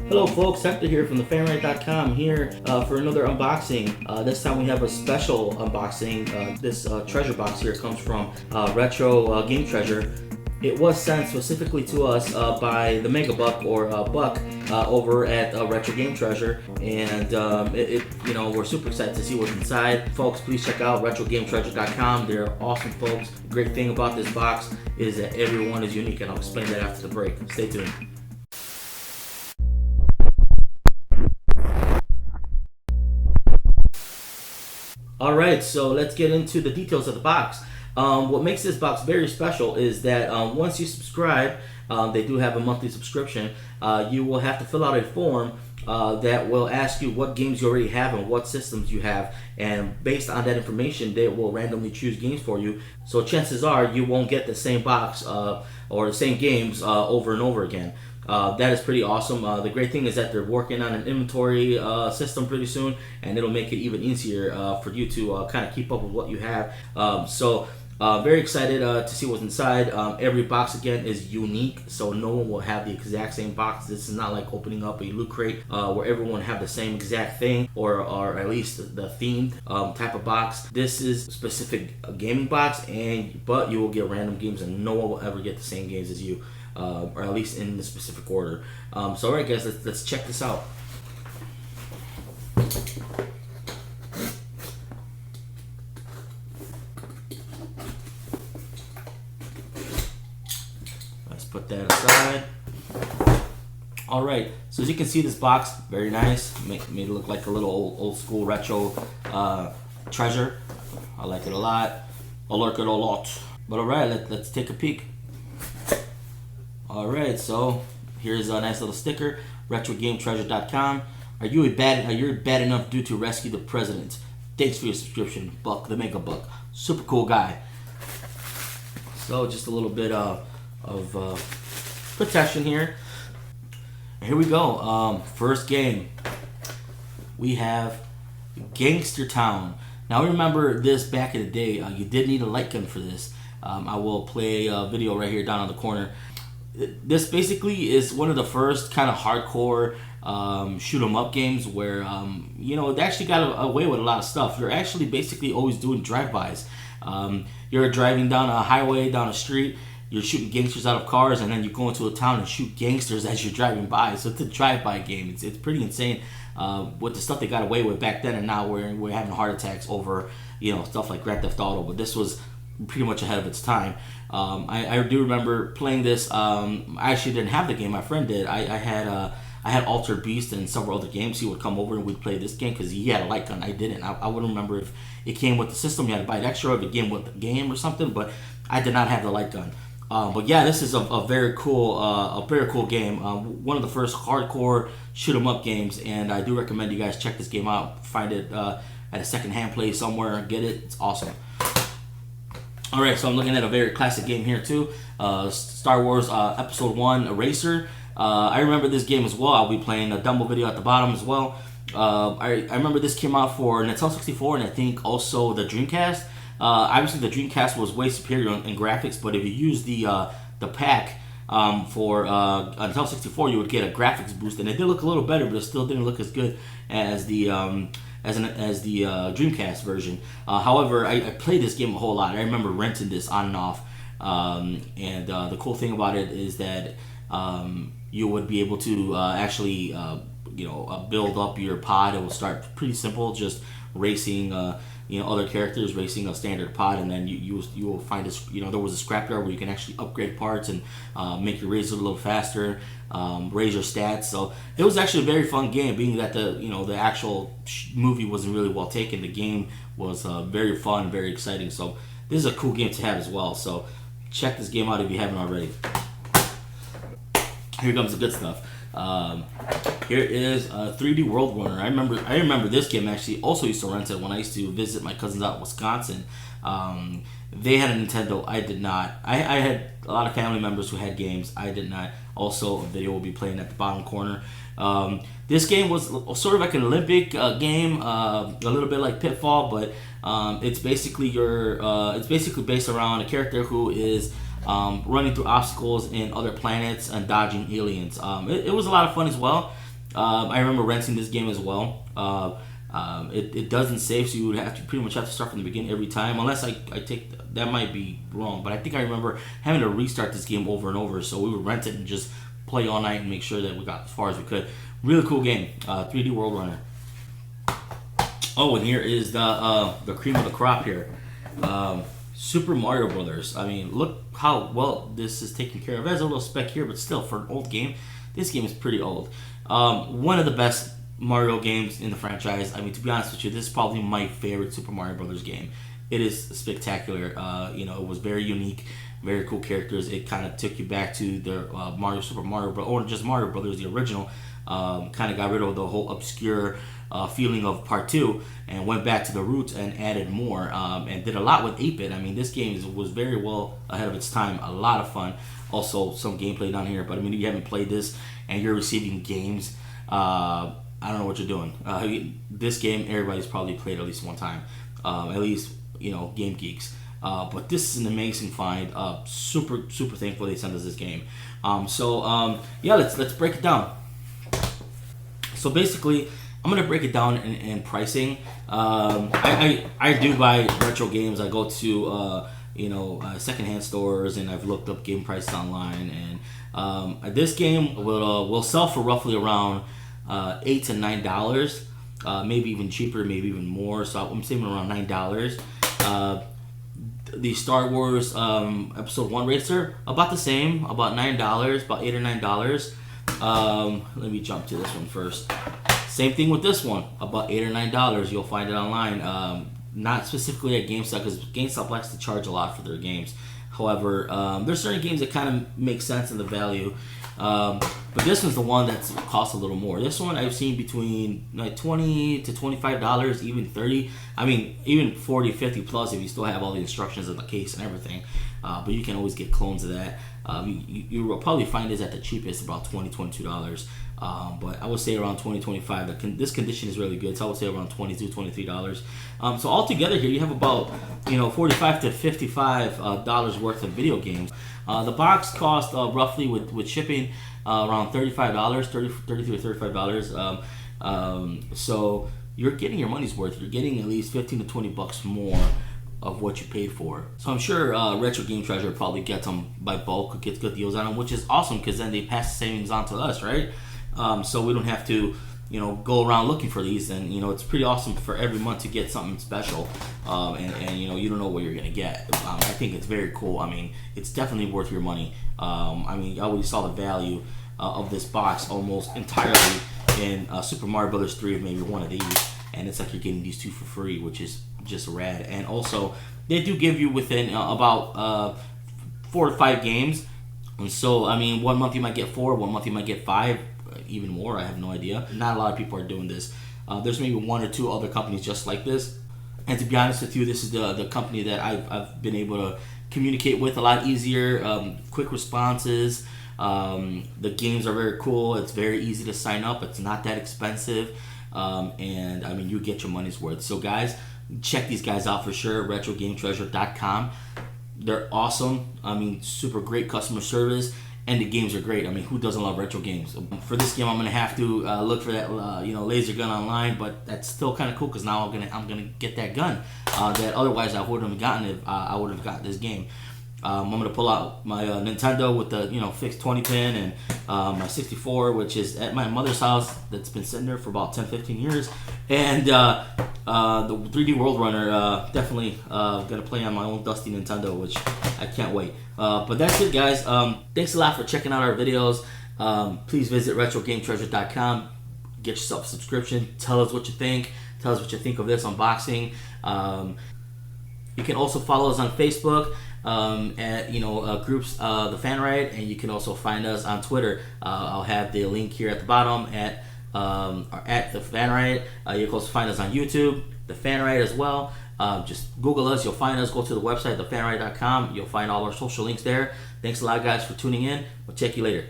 Hello folks, Hector here from thefanride.com here for another unboxing. This time we have a special unboxing. This treasure box here comes from Retro Game Treasure. It was sent specifically to us by the Mega Buck or Buck over at Retro Game Treasure, and we're super excited to see what's inside. Folks, please check out retrogametreasure.com. They're awesome folks. The great thing about this box is that everyone is unique, and I'll explain that after the break. Stay tuned. Alright, so let's get into the details of the box. What makes this box very special is that once you subscribe, they do have a monthly subscription, you will have to fill out a form that will ask you what games you already have and what systems you have, and based on that information they will randomly choose games for you. So chances are you won't get the same box or the same games over and over again. That is pretty awesome. The great thing is that they're working on an inventory system pretty soon, and it'll make it even easier for you to kind of keep up with what you have. Very excited to see what's inside. Every box again is unique, so no one will have the exact same box. This is not like opening up a loot crate where everyone have the same exact thing, or at least the themed type of box. This is a specific gaming box, but you will get random games, and no one will ever get the same games as you. Or at least in the specific order. So alright guys, let's check this out. Let's put that aside. Alright, so as you can see, this box, very nice. Made it look like a little old school retro treasure. I like it a lot. I like it a lot. But alright, let's take a peek. Alright, so here's a nice little sticker, retrogametreasure.com. Are you bad enough due to rescue the president? Thanks for your subscription, Buck, the Mega Buck. Super cool guy. So just a little bit of protection here. Here we go. First game. We have Gangster Town. Now remember this back in the day, you did need a light gun for this. I will play a video right here down on the corner. This basically is one of the first kind of hardcore shoot 'em up games where they actually got away with a lot of stuff. You're actually basically always doing drive-bys. You're driving down a highway, down a street, you're shooting gangsters out of cars, and then you go into a town and shoot gangsters as you're driving by. So it's a drive-by game. It's pretty insane with the stuff they got away with back then, and now we're having heart attacks over stuff like Grand Theft Auto. But this was pretty much ahead of its time. I do remember playing this. I actually didn't have the game. My friend did. I had Altered Beast and several other games. He would come over and we'd play this game because he had a light gun. I didn't. I wouldn't remember if it came with the system. You had to buy it extra, or if it came with the game or something. But I did not have the light gun. But yeah, this is a very cool game. One of the first hardcore shoot 'em up games, and I do recommend you guys check this game out. Find it at a secondhand place somewhere. Get it. It's awesome. Alright, so I'm looking at a very classic game here too. Star Wars Episode 1 Eraser. I remember this game as well. I'll be playing a demo video at the bottom as well. I remember this came out for Nintendo 64 and I think also the Dreamcast. Obviously the Dreamcast was way superior in graphics, but if you use the pack for Nintendo 64, you would get a graphics boost, and it did look a little better, but it still didn't look as good as the Dreamcast version. However, I played this game a whole lot. I remember renting this on and off, and the cool thing about it is that you would be able to actually build up your pod. It will start pretty simple, just racing other characters, racing a standard pod, and then you will find there was a scrapyard where you can actually upgrade parts and make your razor a little faster, raise your stats. So it was actually a very fun game, being that the actual movie wasn't really well taken. The game was very fun, very exciting. So this is a cool game to have as well. So check this game out if you haven't already. Here comes the good stuff. Here is 3D World Runner. I remember this game actually. Also used to rent it when I used to visit my cousins out in Wisconsin. They had a Nintendo. I did not. I had a lot of family members who had games. I did not. Also, a video will be playing at the bottom corner. This game was sort of like an Olympic game, a little bit like Pitfall, but it's basically based around a character who is running through obstacles in other planets and dodging aliens. It was a lot of fun as well. I remember renting this game as well. It doesn't save, so you would have to pretty much have to start from the beginning every time, unless I take that might be wrong, but I think I remember having to restart this game over and over. So we would rent it and just play all night and make sure that we got as far as we could. Really cool game, 3D World Runner. Oh, and here is the cream of the crop here, Super Mario Brothers. I mean, look how well this is taken care of. There's a little speck here, but still, for an old game, this game is pretty old. One of the best Mario games in the franchise. I mean, to be honest with you, this is probably my favorite Super Mario Brothers game. It is spectacular. It was very unique, very cool characters. It kind of took you back to the Super Mario Bros. Or just Mario Brothers, the original. Kind of got rid of the whole obscure feeling of Part 2 and went back to the roots and added more, and did a lot with 8-bit. I mean, this game was very well ahead of its time. A lot of fun. Also, some gameplay down here. But I mean, if you haven't played this and you're receiving games, I don't know what you're doing. This game, everybody's probably played at least one time. At least, game geeks. But this is an amazing find. Super thankful they sent us this game. Yeah, let's break it down. So basically, I'm gonna break it down in pricing. I do buy retro games. I go to secondhand stores, and I've looked up game prices online. And this game will sell for roughly around $8 to $9, maybe even cheaper, maybe even more. So I'm saving around $9. The Star Wars Episode 1 racer, about the same, about $9, about $8 or $9. Let me jump to this one first. Same thing with this one, about $8 or $9. You'll find it online. Not specifically at GameStop, because GameStop likes to charge a lot for their games. However, there's certain games that kind of make sense in the value. But this one's the one that costs a little more. This one I've seen between like $20 to $25, even $30. I mean, even $40, $50 plus if you still have all the instructions in the case and everything. But you can always get clones of that. You will probably find this at the cheapest, about $20, $22. But I would say around $20, $25. This condition is really good, so I would say around $22, $23. So altogether here, you have about $45 to $55 worth of video games. The box cost roughly with shipping around $35, $33 to $35. So you're getting your money's worth. You're getting at least $15 to $20 more of what you paid for. So I'm sure Retro Game Treasure probably gets them by bulk, or gets good deals on them, which is awesome, because then they pass the savings on to us, right? So we don't have to go around looking for these, and it's pretty awesome for every month to get something special, and you don't know what you're gonna get. I think it's very cool. I mean, it's definitely worth your money. I mean, I always saw the value of this box almost entirely in Super Mario Brothers 3, or maybe one of these, and it's like you're getting these two for free, which is just rad. And also, they do give you within about 4 to 5 games, and so I mean, one month you might get 4, one month you might get 5. Even more, I have no idea. Not a lot of people are doing this. There's maybe 1 or 2 other companies just like this, and to be honest with you, this is the company that I've been able to communicate with a lot easier. Quick responses. The games are very cool. It's very easy to sign up. It's not that expensive, and I mean, you get your money's worth. So guys, check these guys out for sure. RetroGameTreasure.com. They're awesome. I mean, super great customer service. And the games are great. I mean, who doesn't love retro games? For this game, I'm gonna have to look for that, laser gun online. But that's still kind of cool, because now I'm gonna get that gun that otherwise I wouldn't have gotten if I would have got this game. I'm gonna pull out my Nintendo with the fixed 20 pin, and my 64, which is at my mother's house, that's been sitting there for about 10-15 years, and the 3D World Runner. Definitely gonna play on my own dusty Nintendo, which I can't wait. But that's it, guys. Thanks a lot for checking out our videos. Please visit RetroGameTreasure.com. Get yourself a subscription. Tell us what you think. Tell us what you think of this unboxing. You can also follow us on Facebook at groups The Fan Ride, and you can also find us on Twitter. I'll have the link here at the bottom at The Fan Ride. You can also find us on YouTube, The Fan Ride as well. Just Google us, you'll find us. Go to the website, thefanride.com. You'll find all our social links there. Thanks a lot, guys, for tuning in. We'll check you later.